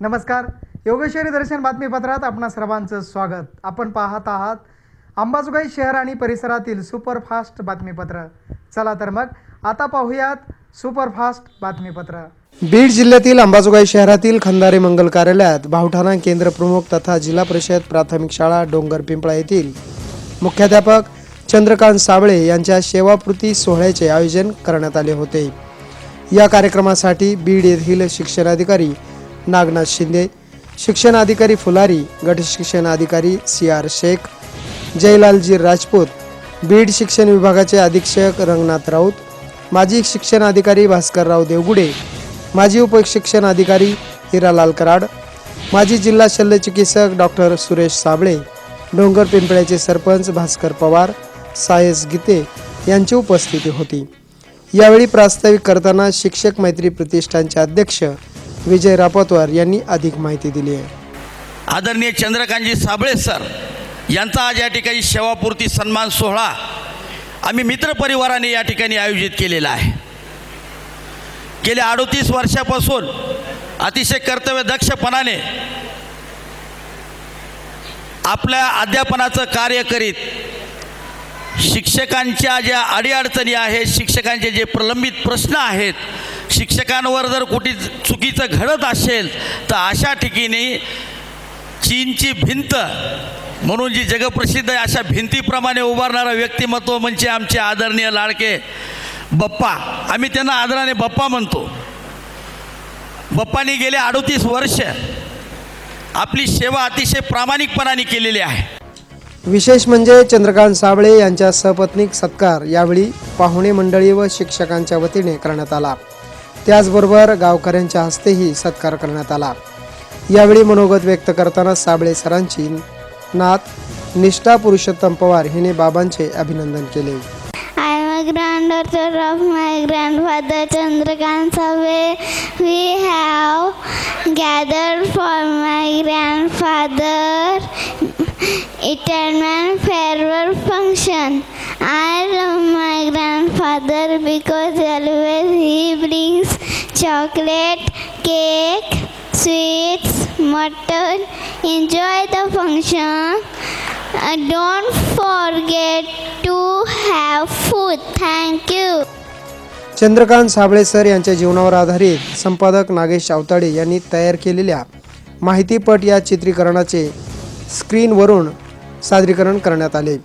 नमस्कार. योगेश्वरी दर्शन बातमीपत्रात आपणा सर्वांचं स्वागत. आपण पाहत आहात अंबाजोगाई शहर आणि परिसरातील सुपरफास्ट बातमीपत्र. चला तर मग आता पाहूयात सुपरफास्ट बातमीपत्र. बीड जिल्ह्यातील अंबाजोगाई शहरातील खंदारे मंगल कार्यालयात भावठाणा केंद्र प्रमुख तथा जिल्हा परिषद प्राथमिक शाळा डोंगर पिंपळा येथील मुख्याध्यापक चंद्रकांत साबळे यांच्या सेवापूर्ती सोहळ्याचे आयोजन करण्यात आले होते. या कार्यक्रमासाठी बीड येथील शिक्षणाधिकारी नागनाथ शिंदे, शिक्षण अधिकारी फुलारी, गट शिक्षण अधिकारी CR शेख, जयलालजी राजपूत, बीड शिक्षण विभागाचे अधीक्षक रंगनाथ राऊत, माजी शिक्षण अधिकारी भास्करराव देवगुडे, माजी उपशिक्षण अधिकारी हिरालाल कराड, माजी जिल्हा शल्यचिकित्सक डॉक्टर सुरेश साबळे, डोंगर पिंपळ्याचे सरपंच भास्कर पवार, सायस गीते यांची उपस्थिती होती. यावेळी प्रास्ताविक करताना शिक्षक मैत्री प्रतिष्ठानचे अध्यक्ष विजय रापतवार यांनी अधिक माहिती दिली आहे. आदरणीय चंद्रकांतजी साबळे सर यांचा आज या ठिकाणी सेवापूर्ती सन्मान सोहळा आम्ही मित्रपरिवाराने या ठिकाणी आयोजित केलेला आहे. गेल्या 38 वर्षापासून अतिशय कर्तव्यदक्षपणाने आपल्या अध्यापनाचं कार्य करीत शिक्षकांच्या ज्या अडीअडचणी आहेत, शिक्षकांचे जे प्रलंबित प्रश्न आहेत, शिक्षकांवर जर कुठे चुकीचं घडत असेल तर अशा ठिकाणी चीनची भिंत म्हणून जी जगप्रसिद्ध आहे अशा भिंतीप्रमाणे उभारणारं व्यक्तिमत्व म्हणजे आमचे आदरणीय लाडके बप्पा. आम्ही त्यांना आदराने बप्पा म्हणतो. बप्पांनी गेले 38 वर्ष आपली सेवा अतिशय प्रामाणिकपणाने केलेली आहे. विशेष म्हणजे चंद्रकांत साबळे यांच्या सपत्नीक सत्कार यावेळी पाहुणे मंडळी व शिक्षकांच्या वतीने करण्यात आला. त्याचबरोबर गावकऱ्यांच्या हस्तेही सत्कार करण्यात आला. यावेळी मनोगत व्यक्त करताना साबळे सरांची नात निष्ठा पुरुषोत्तम पवार हिने बाबांचे अभिनंदन केले. I am a granddaughter of my grandfather Chandrakant Sabale. We have gathered for my grandfather retirement farewell function. I love my grandfather because always he brings chocolate, cake, sweets, mutton. Enjoy the function. Don't forget to have food. Thank you. Chandrakant Sable sir यांच्या जीवनावर आधारित संपादक नागेश अवताडे यांनी तयार केलेल्या माहितीपट या चित्रीकरणाचे स्क्रीनवरून सादरीकरण करण्यात आले.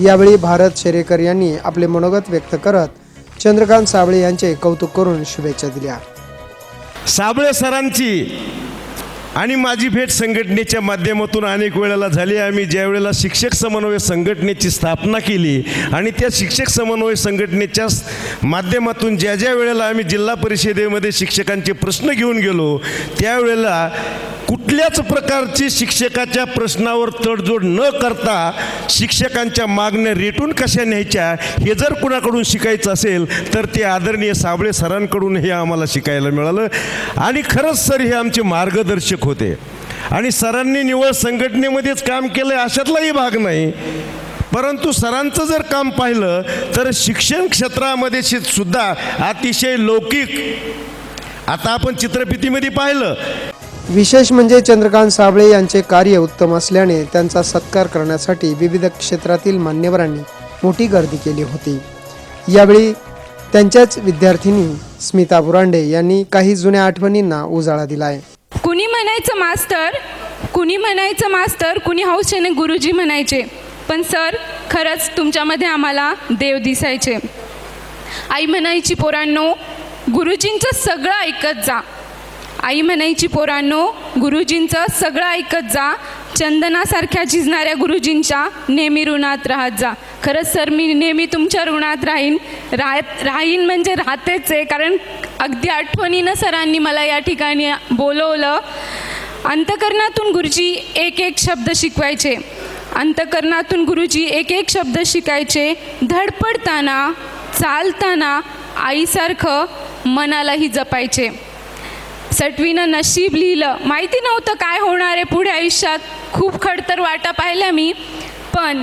यावेळी भारत शेरेकर यांनी आपले मनोगत व्यक्त करत चंद्रकांत साबळे यांचे कौतुक करून शुभेच्छा दिल्या. साबळे सरांची आणि माझी भेट संघटनेच्या माध्यमातून अनेक वेळेला झाली. आम्ही ज्या वेळेला शिक्षक समन्वय संघटनेची स्थापना केली आणि त्या शिक्षक समन्वय संघटनेच्या माध्यमातून ज्या ज्या वेळेला आम्ही जिल्हा परिषदेमध्ये शिक्षकांचे प्रश्न घेऊन गेलो त्यावेळेला कुठल्याच प्रकारची शिक्षकाच्या प्रश्नावर तडजोड न करता शिक्षकांच्या मागण्या रेटून कशा न्यायच्या हे जर कुणाकडून शिकायचं असेल तर ते आदरणीय साबळे सरांकडून हे आम्हाला शिकायला मिळालं. आणि खरंच सर हे आमचे मार्गदर्शक होते आणि सरांनी निवळ संघटनेमध्येच काम केलं अशातलाही भाग नाही. परंतु सरांचं जर काम पाहिलं तर शिक्षण क्षेत्रामध्ये सुद्धा अतिशय लौकिक. आता आपण चित्रफितीमध्ये पाहिलं. विशेष म्हणजे चंद्रकांत साबळे यांचे कार्य उत्तम असल्याने त्यांचा सत्कार करण्यासाठी विविध क्षेत्रातील मान्यवरांनी मोठी गर्दी केली होती. यावेळी त्यांच्याच विद्यार्थिनी स्मिता बुरांडे यांनी काही जुन्या आठवणींना उजाळा दिलाय. कुणी म्हणायचं मास्तर, कुणी हौसेने गुरुजी म्हणायचे. पण सर खरंच तुमच्यामध्ये आम्हाला देव दिसायचे. आई म्हणायची पोरांनो गुरुजींचं सगळं ऐकत जा. गुरुजींचं सगळं ऐकत जा. चंदनासारख्या झिजणाऱ्या गुरुजींच्या नेहमी ऋणात राहत जा. खरंच सर मी नेहमी तुमच्या ऋणात राहीन म्हणजे राहतेच आहे. कारण अगदी आठवणीनं सरांनी मला या ठिकाणी बोलवलं. अंतकरणातून गुरुजी एक एक शब्द शिकवायचे. धडपडताना चालताना आईसारखं मनालाही जपायचे. सटवीनं नशीब लिहिलं. माहिती नव्हतं काय होणार आहे पुढे आयुष्यात. खूप खडतर वाटा पाहिल्या मी. पण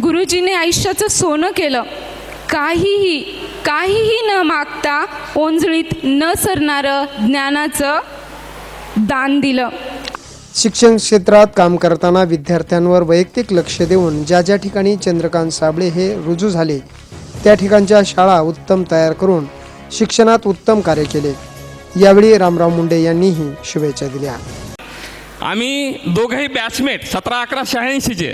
गुरुजीने आयुष्याचं सोनं केलं. काहीही न मागता ओंजळीत न सरणारं ज्ञानाचं दान दिलं. शिक्षण क्षेत्रात काम करताना विद्यार्थ्यांवर वैयक्तिक लक्ष देऊन ज्या ज्या ठिकाणी चंद्रकांत साबळे हे रुजू झाले त्या ठिकाणच्या शाळा उत्तम तयार करून शिक्षणात उत्तम कार्य केले. यावेळी रामराव मुंडे यांनीही शुभेच्छा दिल्या. आम्ही दोघंही बॅचमेट 17-11-86चे.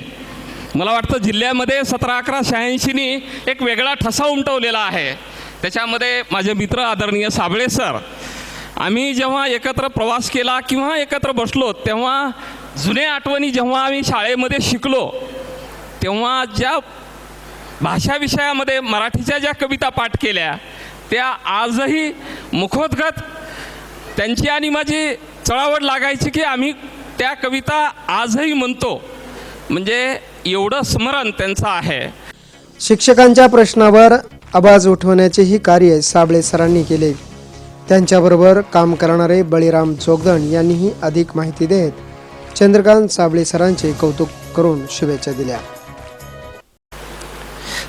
मला वाटतं जिल्ह्यामध्ये 17-11-86नी एक वेगळा ठसा उमटवलेला आहे. त्याच्यामध्ये माझे मित्र आदरणीय साबळे सर, आम्ही जेव्हा एकत्र प्रवास केला किंवा एकत्र बसलो तेव्हा जुन्या आठवणी, जेव्हा आम्ही शाळेमध्ये शिकलो तेव्हा ज्या भाषा विषयामध्ये मराठीच्या ज्या कविता पाठ केल्या त्या आजही मुखोद्गत त्यांची आणि माझी चळावड लागायची की आम्ही त्या कविता आजही म्हणतो. म्हणजे एवढं स्मरण त्यांचं आहे. शिक्षकांच्या प्रश्नावर आवाज उठवण्याचेही कार्य साबळे सरांनी केले. त्यांच्याबरोबर काम करणारे बळीराम जोगदंड यांनीही अधिक माहिती देत चंद्रकांत साबळे सरांचे कौतुक करून शुभेच्छा दिल्या.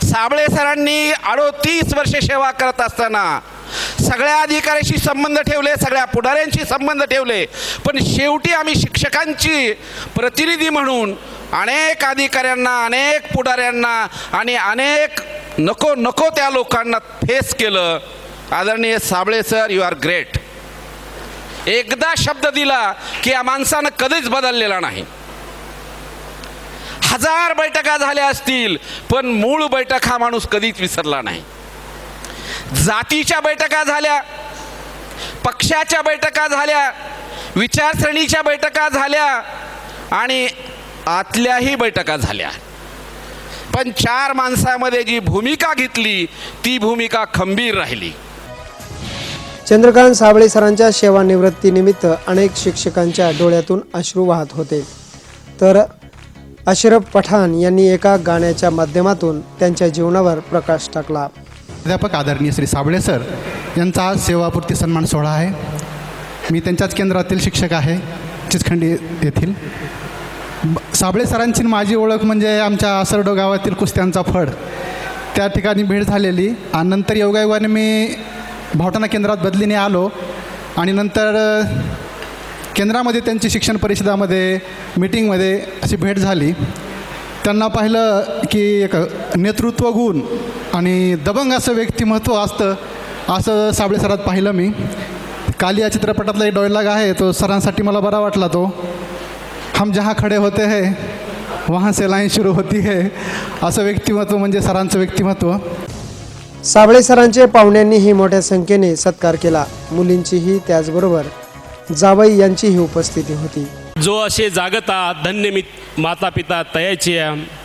साबळे सरांनी 38 वर्षे सेवा करत असताना सगळ्या अधिकाऱ्यांशी संबंध ठेवले, सगळ्या पुढाऱ्यांशी संबंध ठेवले, पण शेवटी आम्ही शिक्षकांची प्रतिनिधी म्हणून अनेक अधिकाऱ्यांना, अनेक पुढाऱ्यांना आणि अनेक नको त्या लोकांना फेस केलं. आदरणीय Sable sir, you are great. एकदा शब्द दिला की या माणसानं कधीच बदललेला नाही. 1000 बैठका झाल्या असतील पण मूळ बैठक हा माणूस कधीच विसरला नाही. जातीच्या बैठका झाल्या, पक्षाच्या बैठका झाल्या, विचारसरणीच्या बैठका झाल्या आणि आतल्याही बैठका झाल्या, पण 4 माणसामध्ये जी भूमिका घेतली ती भूमिका खंबीर राहिली. चंद्रकांत साबळे सरांच्या सेवानिवृत्तीनिमित्त अनेक शिक्षकांच्या डोळ्यातून अश्रू वाहत होते. तर अशरफ पठाण यांनी एका गाण्याच्या माध्यमातून त्यांच्या जीवनावर प्रकाश टाकला. प्राध्यापक आदरणीय श्री साबळे सर यांचा आज सेवापूर्ती सन्मान सोहळा आहे. मी त्यांच्याच केंद्रातील शिक्षक आहे, चिचखंडी येथील. साबळे सरांची माझी ओळख म्हणजे आमच्या असरडो गावातील कुस्त्यांचा फड त्या ठिकाणी भेट झालेली आणि नंतर योगायोगाने मी भावटाणा केंद्रात बदलीने आलो आणि नंतर केंद्रामध्ये त्यांची शिक्षण परिषदामध्ये मीटिंगमध्ये अशी भेट झाली. त्यांना पाहिलं की एक नेतृत्व गुण आणि दबंग असं व्यक्तिमत्व असतं असं साबळे सरात पाहिलं मी. काली या चित्रपटातला एक डायलॉग आहे तो सरांसाठी मला बरा वाटला. तो हम जहाँ खडे होते हैं वहाँ से लाईन सुरू होती है, असं व्यक्तिमत्व म्हणजे सरांचं व्यक्तिमत्व. साबळे सरांचे पाहुण्यांनीही मोठ्या संख्येने सत्कार केला. मुलींचीही त्याचबरोबर जावई यांचीही उपस्थिती होती. जो असे जागता धन्य माता पिता तयाचे,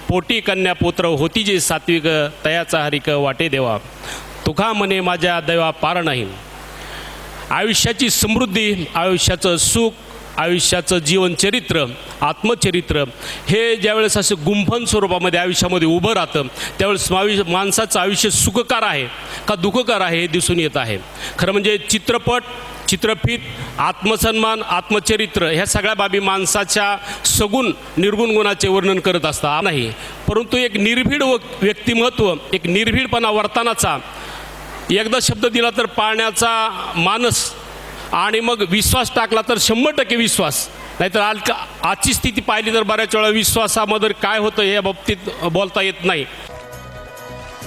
पोटी कन्या पुत्र होती जे सात्विक, तयाचा हरिक वाटे देवा, तुका म्हणे माझ्या दैवा पार नाही. आयुष्याची समृद्धी, आयुष्याचं सुख, आयुष्याचं जीवनचरित्र, आत्मचरित्र हे ज्यावेळेस असं गुंफन स्वरूपामध्ये आयुष्यामध्ये उभं राहतं त्यावेळेस माणसाचं आयुष्य सुखकर आहे का दुःखकर आहे हे दिसून येत आहे. खरं म्हणजे चित्रफित, आत्मसन्मान, आत्मचरित्र ह्या सगळ्या बाबी माणसाच्या सगुण निर्गुण गुणाचे वर्णन करत असतात नाही, परंतु एक निर्भीड व्यक्तिमत्व, एक निर्भीडपणा वर्तनाचा, एकदा शब्द दिला तर पाळण्याचा मानस आणि मग विश्वास टाकला तर 100% विश्वास. नाहीतर आजची स्थिती पाहिली तर बऱ्याच वेळा विश्वासामध्ये काय होतं या बाबतीत बोलता येत नाही.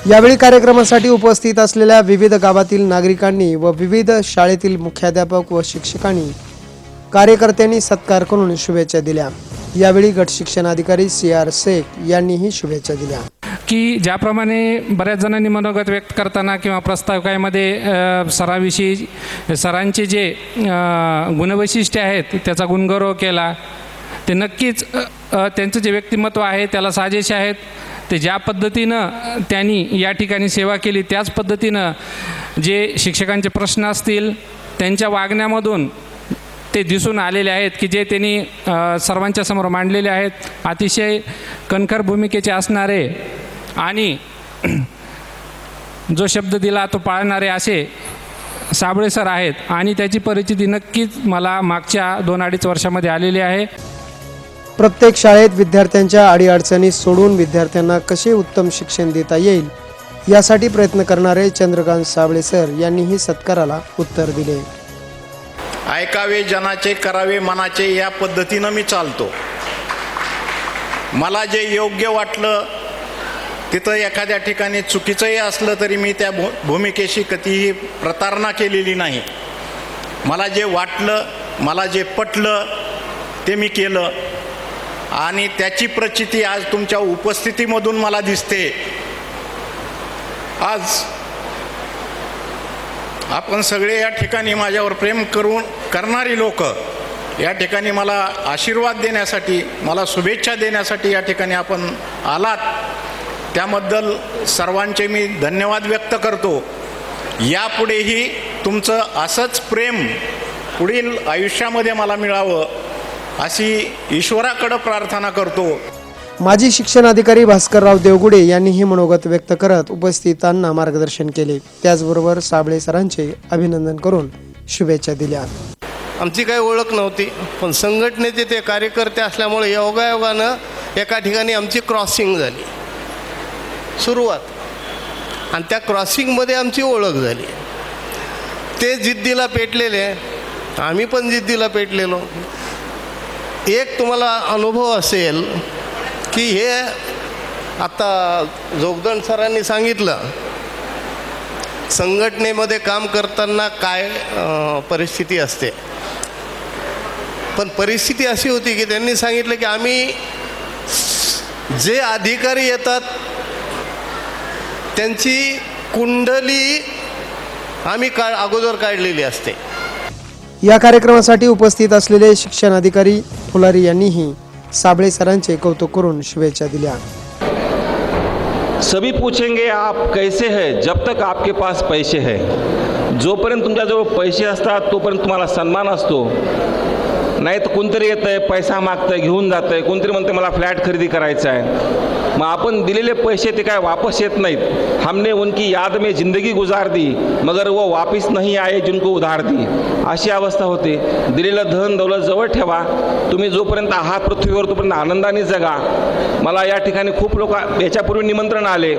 यावेळी कार्यक्रमासाठी उपस्थित असलेल्या विविध गावातील नागरिकांनी व विविध शाळेतील मुख्याध्यापक व शिक्षकांनी कार्यकर्त्यांनी सत्कार करून शुभेच्छा दिल्या. यावेळी गट शिक्षणाधिकारी CR शेख यांनीही शुभेच्छा दिल्या. की ज्याप्रमाणे बऱ्याच जणांनी मनोगत व्यक्त करताना किंवा प्रस्तावकामध्ये सराविषयी सरांचे जे गुणवैशिष्ट्ये आहेत त्याचा गुणगौरव केला. ते नक्कीच त्यांचं जे व्यक्तिमत्व आहे त्याला साजेसे आहेत. ते ज्या पद्धतीनं त्यांनी या ठिकाणी सेवा केली त्याच पद्धतीनं जे शिक्षकांचे प्रश्न असतील त्यांच्या वागण्यामधून ते दिसून आलेले आहेत की जे त्यांनी सर्वांच्या समोर मांडलेले आहेत. अतिशय कणखर भूमिकेचे असणारे आणि जो शब्द दिला तो पाळणारे असे साबळे सर आहेत आणि त्याची परिचिती नक्कीच मला मागच्या 2-2.5 वर्षामध्ये आलेली आहे. प्रत्येक शाळेत विद्यार्थ्यांच्या अडीअडचणी सोडून विद्यार्थ्यांना कसे उत्तम शिक्षण देता येईल यासाठी प्रयत्न करणारे चंद्रकांत साबळे सर यांनीही सत्काराला उत्तर दिले. ऐकावे जनाचे करावे मनाचे या पद्धतीनं मी चालतो. मला जे योग्य वाटलं तिथं एखाद्या ठिकाणी चुकीचंही असलं तरी मी त्या भूमिकेशी कधीही प्रतारणा केलेली नाही. मला जे वाटलं, मला जे पटलं ते मी केलं आणि त्याची प्रचिती आज तुमच्या उपस्थितीमधून मला दिसते. आज आपण सगळे या ठिकाणी माझ्यावर प्रेम करणारी लोक या ठिकाणी मला आशीर्वाद देण्यासाठी, मला शुभेच्छा देण्यासाठी या ठिकाणी आपण आलात, त्याबद्दल सर्वांचे मी धन्यवाद व्यक्त करतो. यापुढेही तुमचं असंच प्रेम पुढील आयुष्यामध्ये मला मिळावं अशी ईश्वराकडं प्रार्थना करतो. माजी शिक्षण अधिकारी भास्करराव देवगुडे यांनी हे मनोगत व्यक्त करत उपस्थितांना मार्गदर्शन केले. त्याचबरोबर साबळे सरांचे अभिनंदन करून शुभेच्छा दिल्या. आमची काही ओळख नव्हती, पण संघटनेचे ते कार्यकर्ते असल्यामुळे योगायोगानं एका ठिकाणी आमची क्रॉसिंग झाली सुरुवात, आणि त्या क्रॉसिंगमध्ये आमची ओळख झाली. ते जिद्दीला पेटलेले, आम्ही पण जिद्दीला पेटलेलो. एक तुम्हाला अनुभव असेल की हे आता जोगदंड सरांनी सांगितलं संघटनेमध्ये काम करताना काय परिस्थिती असते, पण परिस्थिती अशी होती की त्यांनी सांगितलं की आम्ही जे अधिकारी येतात त्यांची कुंडली आम्ही अगोदर काढलेली असते. या कार्यक्रमासाठी उपस्थित असलेले शिक्षण अधिकारी फुलारी यांनीही साबळे सरांचे कौतुक करून शुभेच्छा दिल्या. सभी पूछेंगे आप कैसे हैं जब तक आपके पास पैसे हैं. जोपर्यंत तुमच्याजवळ पैसे असतात तोपर्यंत तुम्हाला सन्मान असतो. नाही तर कोणतरी येतं आहे, पैसा मागतं आहे, घेऊन जातं आहे, कोणतरी म्हणते मला फ्लॅट खरेदी करायचा आहे. मग आपण दिलेले पैसे ते काय वापस येत नाहीत. हमने उनकी याद में ज़िंदगी गुजार दी मगर वो वापस नहीं आए जिनको उधार दी, अशी अवस्था होते. दिलेलं धन दौलत जवळ ठेवा. तुम्ही जोपर्यंत आहात पृथ्वीवर तोपर्यंत आनंदाने जगा. मला या ठिकाणी खूप लोक याच्यापूर्वी निमंत्रण आले,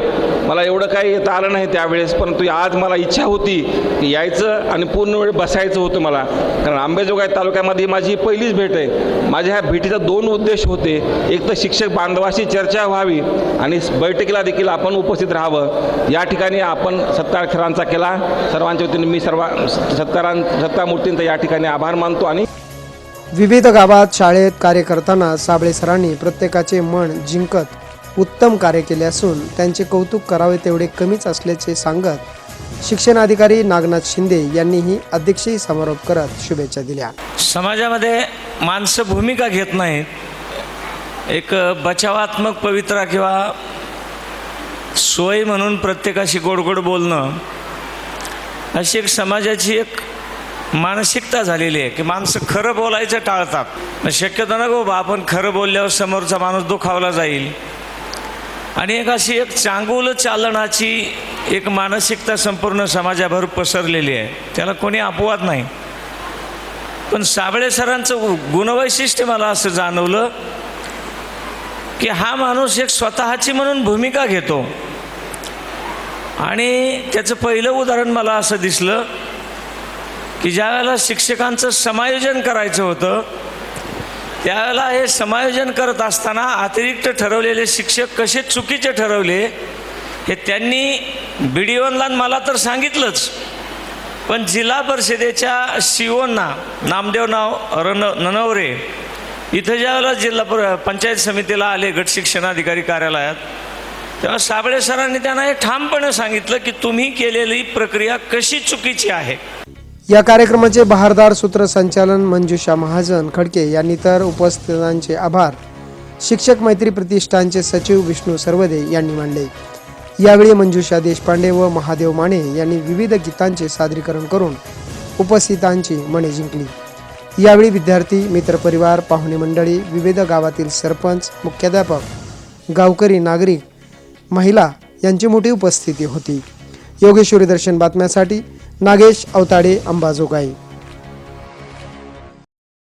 मला एवढं काही येता आलं नाही त्यावेळेस, परंतु आज मला इच्छा होती की यायचं आणि पूर्ण वेळ बसायचं होतं मला. कारण अंबेजोगाई तालुक्यामध्ये माझी पहिलीच भेट आहे. माझ्या ह्या भेटीचा 2 उद्देश होते. एक तर शिक्षक बांधवाशी चर्चा व्हावी आणि बैठकीला देखील आपण उपस्थित राहावं. या ठिकाणी आपण सत्ताक्षरांचा केला. सर्वांच्या वतीने मी सर्व सत्तामूर्तींचा या ठिकाणी आभार मानतो. आणि विविध गावात शाळेत कार्य करताना साबळे सरांनी प्रत्येकाचे मन जिंकत उत्तम कार्य केले असून त्यांचे कौतुक करावे तेवढे कमीच असल्याचे सांगत शिक्षण अधिकारी नागनाथ शिंदे यांनीही अध्यक्षीय समारोप करत शुभेच्छा दिल्या. समाजामध्ये माणसं भूमिका घेत नाहीत. एक बचावात्मक पवित्रा किंवा सोय म्हणून प्रत्येकाशी गोडगोड बोलणं अशी एक समाजाची एक मानसिकता झालेली आहे की माणसं खरं बोलायचं टाळतात. शक्यतो ना गो बा आपण खरं बोलल्यावर समोरचा माणूस दुखावला जाईल आणि एक अशी एक चांगुल चालनाची एक मानसिकता संपूर्ण समाजाभर पसरलेली आहे. त्याला कोणी अपवाद नाही. पण साबळे सरांचं गुणवैशिष्ट्य मला असं जाणवलं की हा माणूस एक स्वतःची म्हणून भूमिका घेतो. आणि त्याचं पहिलं उदाहरण मला असं दिसलं की ज्या वेळेला शिक्षकांचं समायोजन करायचं होतं त्यावेळेला हे समायोजन करत असताना अतिरिक्त ठरवलेले शिक्षक कसे चुकीचे ठरवले हे त्यांनी BDOंना मला तर सांगितलंच, पण जिल्हा परिषदेच्या COंना नामदेव ननवरे इथं ज्यावेळेला जिल्हा पंचायत समितीला आले गट शिक्षणाधिकारी कार्यालयात, तेव्हा साबळे सरांनी त्यांना हे ठामपणे सांगितलं की तुम्ही केलेली प्रक्रिया कशी चुकीची आहे. या कार्यक्रमाचे बहारदार सूत्रसंचालन मंजुषा महाजन खडके यांनी तर उपस्थितांचे आभार शिक्षक मैत्री प्रतिष्ठानचे सचिव विष्णू सरवदे यांनी मानले. यावेळी मंजुषा देशपांडे व महादेव माने यांनी विविध गीतांचे सादरीकरण करून उपस्थितांची मने जिंकली. यावेळी विद्यार्थी मित्रपरिवार पाहुणे मंडळी विविध गावातील सरपंच मुख्याध्यापक गावकरी नागरिक महिला यांची मोठी उपस्थिती होती. योगेश्वरी दर्शन बातम्यासाठी नागेश अवताडे अंबाजोगाई.